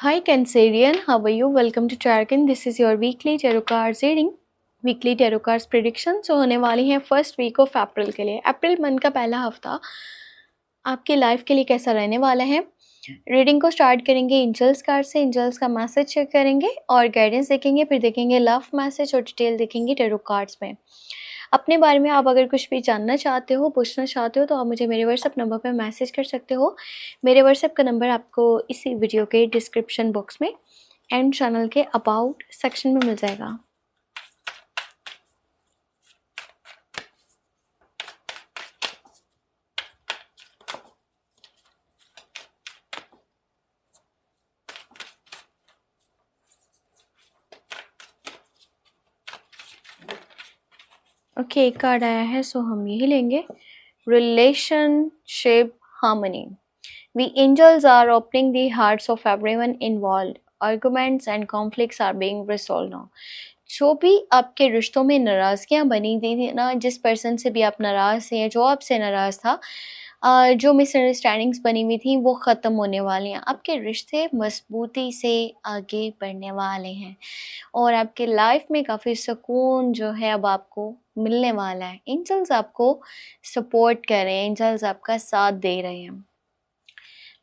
Hi Cancerian, how are you? Welcome to Charkin. This is your weekly tarot cards reading. Weekly tarot cards predictions होने वाली हैं first week of अप्रैल के लिए। April month का पहला हफ्ता आपकी लाइफ के लिए कैसा रहने वाला है। रीडिंग को स्टार्ट करेंगे एंजल्स कार्ड से। एंजल्स का मैसेज चेक करेंगे और गाइडेंस देखेंगे, फिर देखेंगे लव मैसेज और डिटेल देखेंगे टेरो कार्ड्स में। अपने बारे में आप अगर कुछ भी जानना चाहते हो, पूछना चाहते हो तो आप मुझे मेरे व्हाट्सएप नंबर पर मैसेज कर सकते हो। मेरे व्हाट्सएप का नंबर आपको इसी वीडियो के डिस्क्रिप्शन बॉक्स में एंड चैनल के अबाउट सेक्शन में मिल जाएगा। ओके, एक कार्ड आया है सो हम यही लेंगे। Relationship harmony. We angels are opening the hearts of everyone involved. Arguments and conflicts are being resolved now. जो भी आपके रिश्तों में नाराज़गियाँ बनी थी ना, जिस पर्सन से भी आप नाराज़ थे, जो आपसे नाराज़ था, जो मिसअंडरस्टैंडिंग्स बनी हुई थी वो ख़त्म होने वाली हैं। आपके रिश्ते मजबूती से आगे बढ़ने वाले हैं और आपके लाइफ में काफ़ी सुकून जो है अब आपको मिलने वाला है। एंजल्स आपको सपोर्ट कर रहे हैं, एंजल्स आपका साथ दे रहे हैं।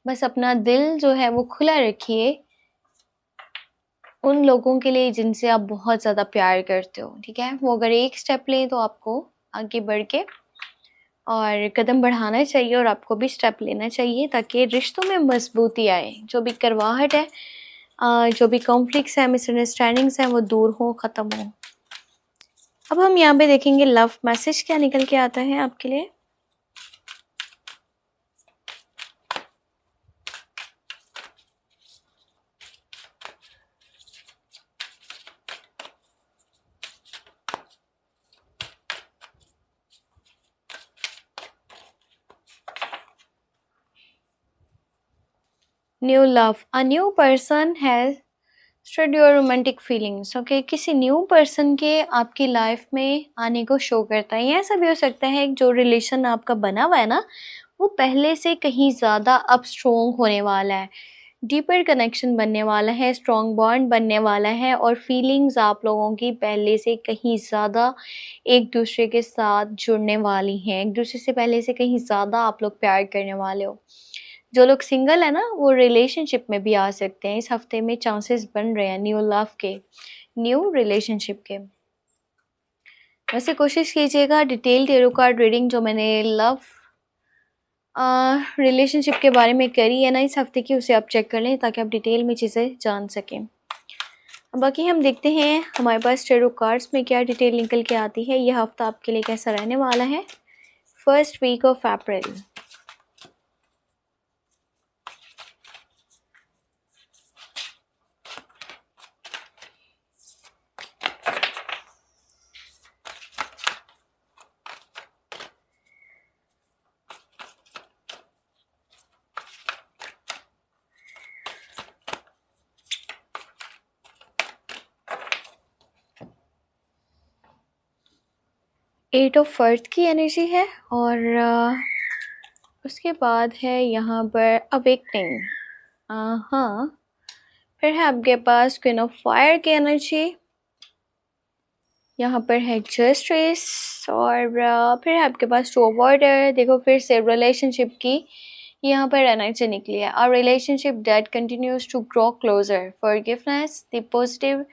बस अपना दिल जो है वो खुला रखिए उन लोगों के लिए जिनसे आप बहुत ज़्यादा प्यार करते हो, ठीक है। वो अगर एक स्टेप लें तो आपको आगे बढ़ के और कदम बढ़ाना चाहिए और आपको भी स्टेप लेना चाहिए ताकि रिश्तों में मजबूती आए। जो भी करवाहट है, जो भी कॉन्फ्लिक्ट्स हैं, मिसअंडरस्टैंडिंग्स हैं, वो दूर हो, ख़त्म हो। अब हम यहाँ पे देखेंगे लव मैसेज क्या निकल के आता है आपके लिए। New love. A new person has stud your romantic feelings. Okay, किसी न्यू पर्सन के आपकी लाइफ में आने को शो करता है। ये ऐसा भी हो सकता है जो रिलेशन आपका बना हुआ है ना, वो पहले से कहीं ज़्यादा अब स्ट्रोंग होने वाला है। डीपर कनेक्शन बनने वाला है, स्ट्रॉन्ग बॉन्ड बनने वाला है और फीलिंग्स आप लोगों की पहले से कहीं ज़्यादा एक दूसरे के साथ जुड़ने वाली हैं। एक दूसरे से पहले से कहीं ज़्यादा आप लोग प्यार करने वाले हो। जो लोग सिंगल है ना, वो रिलेशनशिप में भी आ सकते हैं। इस हफ्ते में चांसेस बन रहे हैं न्यू लव के, न्यू रिलेशनशिप के। वैसे कोशिश कीजिएगा डिटेल टेरो कार्ड रीडिंग जो मैंने लव रिलेशनशिप के बारे में करी है ना इस हफ्ते की, उसे आप चेक कर लें ताकि आप डिटेल में चीज़ें जान सकें। बाकी हम देखते हैं हमारे पास टेरो कार्ड्स में क्या डिटेल निकल के आती है। यह हफ्ता आपके लिए कैसा रहने वाला है first week of April. Eight of earth की एनर्जी है और उसके बाद है यहाँ पर अवेकनिंग। हाँ, फिर है आपके पास क्वीन ऑफ फायर की एनर्जी। यहाँ पर है जस्टिस और फिर है आपके पास टू ऑफ वाटर। देखो फिर से रिलेशनशिप की यहाँ पर एनर्जी निकली है। और relationship that continues to grow closer, forgiveness, the positive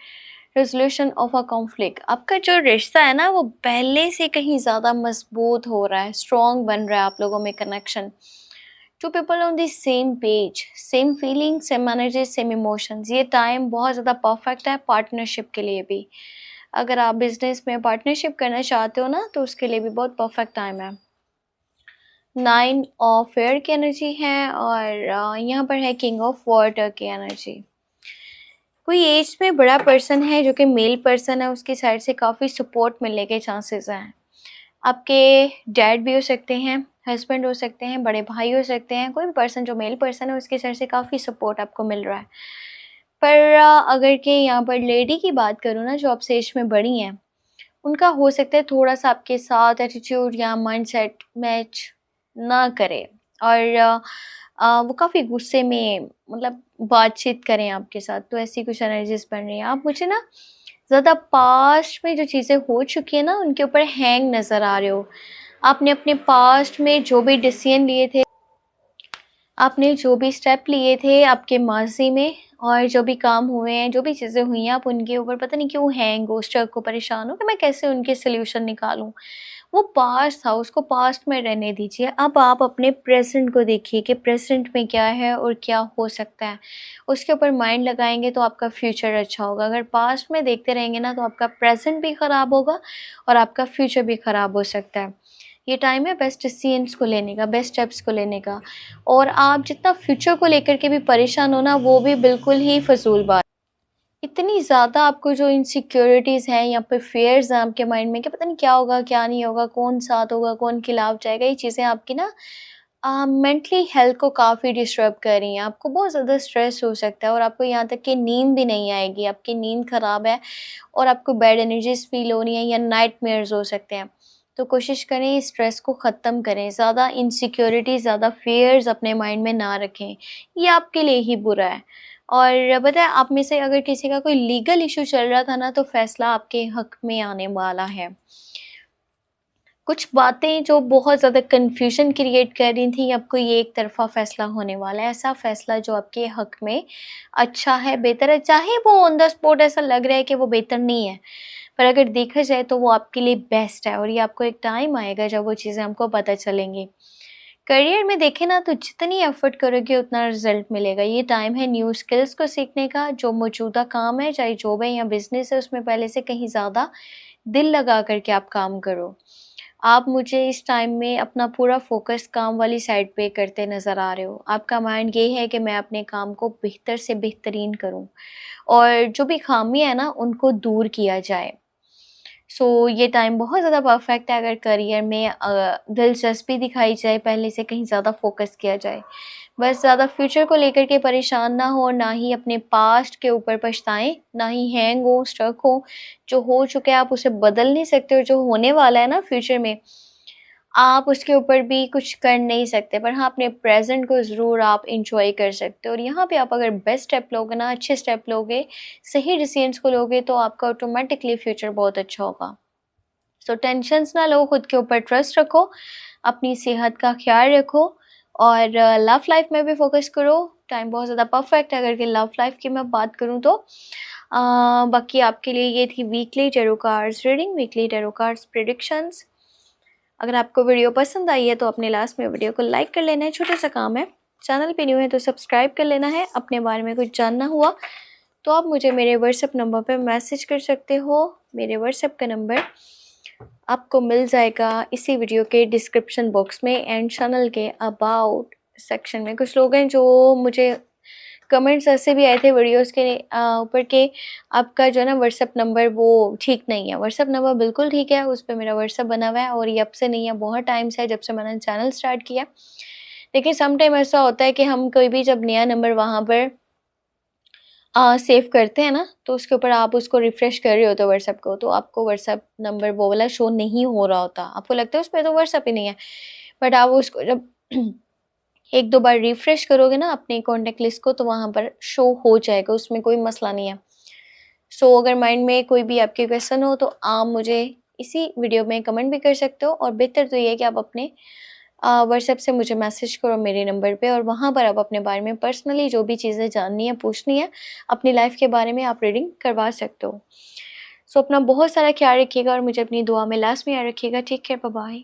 resolution of a conflict. आपका जो रिश्ता है ना वो पहले से कहीं ज़्यादा मजबूत हो रहा है, स्ट्रॉन्ग बन रहा है आप लोगों में connection. Two people on the same page, same feeling, same energy, same emotions. ये टाइम बहुत ज़्यादा परफेक्ट है पार्टनरशिप के लिए भी। अगर आप बिजनेस में पार्टनरशिप करना चाहते हो ना तो उसके लिए भी बहुत परफेक्ट टाइम है। 9 ऑफ एयर की एनर्जी है और यहाँ पर है किंग ऑफ वाटर की एनर्जी। कोई एज में बड़ा पर्सन है जो कि मेल पर्सन है, उसकी साइड से काफ़ी सपोर्ट मिलने के चांसेस हैं। आपके डैड भी हो सकते हैं, हस्बैंड हो सकते हैं, बड़े भाई हो सकते हैं। कोई भी पर्सन जो मेल पर्सन है उसकी साइड से काफ़ी सपोर्ट आपको मिल रहा है। पर अगर कि यहाँ पर लेडी की बात करूँ ना, जो आपसे एज में बड़ी हैं, उनका हो सकता है थोड़ा सा आपके साथ एटीट्यूड या माइंडसेट मैच ना करे और वो काफ़ी गुस्से में मतलब बातचीत करें आपके साथ, तो ऐसी कुछ एनर्जीज़ बन रही हैं। आप मुझे ना ज़्यादा पास्ट में जो चीज़ें हो चुकी हैं ना, उनके ऊपर हैंग नज़र आ रहे हो। आपने अपने पास्ट में जो भी डिसीज़न लिए थे, आपने जो भी स्टेप लिए थे आपके माज़ी में, और जो भी काम हुए हैं, जो भी चीज़ें हुई हैं, आप उनके ऊपर पता नहीं क्यों हैंग हो, स्टक हो, परेशान हो कि मैं कैसे उनके सॉल्यूशन निकालूँ। वो पास्ट था, उसको पास्ट में रहने दीजिए। अब आप अपने प्रेज़ेंट को देखिए कि प्रेज़ेंट में क्या है और क्या हो सकता है। उसके ऊपर माइंड लगाएँगे तो आपका फ्यूचर अच्छा होगा। अगर पास्ट में देखते रहेंगे ना, तो आपका प्रेज़ेंट भी ख़राब होगा और आपका फ्यूचर भी ख़राब हो सकता है। ये टाइम है बेस्ट डिसीजंस को लेने का, बेस्ट स्टेप्स को लेने का। और आप जितना फ्यूचर को लेकर के भी परेशान हो ना, वो भी बिल्कुल ही फ़िज़ूल बात। इतनी ज़्यादा आपको जो इनसिक्योरिटीज़ हैं या फिर फ़ियर्स हैं आपके माइंड में कि पता नहीं क्या होगा, क्या नहीं होगा, कौन साथ होगा, कौन खिलाफ जाएगा, ये चीज़ें आपकी ना मेंटली हेल्थ को काफ़ी डिस्टर्ब कर रही हैं। आपको बहुत ज़्यादा स्ट्रेस हो सकता है और आपको यहाँ तक कि नींद भी नहीं आएगी, आपकी नींद ख़राब है और आपको बैड एनर्जीज़ फ़ील हो रही हैं या नाइटमेयर्स हो सकते हैं। तो कोशिश करें इस स्ट्रेस को ख़त्म करें, ज़्यादा इनसिक्योरिटी, ज़्यादा फ़ियर्स अपने माइंड में ना रखें, ये आपके लिए ही बुरा है। और पता है, आप में से अगर किसी का कोई लीगल इश्यू चल रहा था ना, तो फ़ैसला आपके हक़ में आने वाला है। कुछ बातें जो बहुत ज़्यादा कन्फ्यूजन क्रिएट कर रही थी, अब कोई एक तरफ़ा फ़ैसला होने वाला है। ऐसा फ़ैसला जो आपके हक़ में अच्छा है, बेहतर है, चाहे वो ऑन द स्पॉट ऐसा लग रहा है कि वो बेहतर नहीं है, पर अगर देखा जाए तो वो आपके लिए बेस्ट है और ये आपको एक टाइम आएगा जब वो चीज़ें हमको पता चलेंगी। करियर में देखें ना, तो जितनी एफ़र्ट करोगे उतना रिज़ल्ट मिलेगा। ये टाइम है न्यू स्किल्स को सीखने का, जो मौजूदा काम है, चाहे जॉब है या बिज़नेस है, उसमें पहले से कहीं ज़्यादा दिल लगा कर के आप काम करो। आप मुझे इस टाइम में अपना पूरा फ़ोकस काम वाली साइड पे करते नज़र आ रहे हो। आपका माइंड ये है कि मैं अपने काम को बेहतर से बेहतरीन करूँ और जो भी ख़ामियाँ हैं ना, उनको दूर किया जाए। सो ये टाइम बहुत ज़्यादा परफेक्ट है अगर करियर में दिलचस्पी दिखाई जाए, पहले से कहीं ज़्यादा फ़ोकस किया जाए। बस ज़्यादा फ्यूचर को लेकर के परेशान ना हो, ना ही अपने पास्ट के ऊपर पछताएँ, ना ही हैंग हो, स्टक हो। जो हो चुका है आप उसे बदल नहीं सकते और जो होने वाला है ना फ्यूचर में, आप उसके ऊपर भी कुछ कर नहीं सकते। पर हाँ, अपने प्रेज़ेंट को ज़रूर आप एन्जॉय कर सकते हो और यहाँ पे आप अगर बेस्ट स्टेप लोगे ना, अच्छे स्टेप लोगे, सही डिसीज़न्स को लोगे, तो आपका ऑटोमेटिकली फ्यूचर बहुत अच्छा होगा। सो टेंशन्स ना लो, खुद के ऊपर ट्रस्ट रखो, अपनी सेहत का ख्याल रखो और लव लाइफ में भी फोकस करो। टाइम बहुत ज़्यादा परफेक्ट है अगर कि लव लाइफ की मैं बात करूँ तो। बाकी आपके लिए ये थी weekly tarot cards reading, weekly tarot cards predictions. अगर आपको वीडियो पसंद आई है तो अपने लास्ट में वीडियो को लाइक कर लेना है, छोटा सा काम है। चैनल पे न्यू है तो सब्सक्राइब कर लेना है। अपने बारे में कुछ जानना हुआ तो आप मुझे मेरे व्हाट्सएप नंबर पे मैसेज कर सकते हो। मेरे व्हाट्सएप का नंबर आपको मिल जाएगा इसी वीडियो के डिस्क्रिप्शन बॉक्स में एंड चैनल के अबाउट सेक्शन में। कुछ लोग हैं जो मुझे कमेंट्स ऐसे भी आए थे वीडियोस के ऊपर के आपका जो है ना व्हाट्सएप नंबर वो ठीक नहीं है। व्हाट्सएप नंबर बिल्कुल ठीक है, उस पे मेरा व्हाट्सएप बना हुआ है और ये अब से नहीं है, बहुत टाइम से है, जब से मैंने चैनल स्टार्ट किया। लेकिन सम टाइम ऐसा होता है कि हम कोई भी जब नया नंबर वहाँ पर सेव करते हैं ना, तो उसके ऊपर आप उसको रिफ्रेश कर रहे होते हो व्हाट्सएप को, तो आपको व्हाट्सएप नंबर वो वाला शो नहीं हो रहा होता। आपको लगता है उस पे तो व्हाट्सएप ही नहीं है, बट आप उसको जब 1-2 बार रिफ्रेश करोगे ना अपने कॉन्टैक्ट लिस्ट को, तो वहाँ पर शो हो जाएगा, उसमें कोई मसला नहीं है। सो अगर माइंड में कोई भी आपके क्वेश्चन हो तो आप मुझे इसी वीडियो में कमेंट भी कर सकते हो और बेहतर तो ये है कि आप अपने व्हाट्सएप से मुझे मैसेज करो मेरे नंबर पे और वहाँ पर आप अपने बारे में पर्सनली जो भी चीज़ें जाननी है, पूछनी है, अपनी लाइफ के बारे में आप रीडिंग करवा सकते हो। सो अपना बहुत सारा ख्याल रखिएगा और मुझे अपनी दुआ में लास्ट में याद रखिएगा। Take care, bye bye.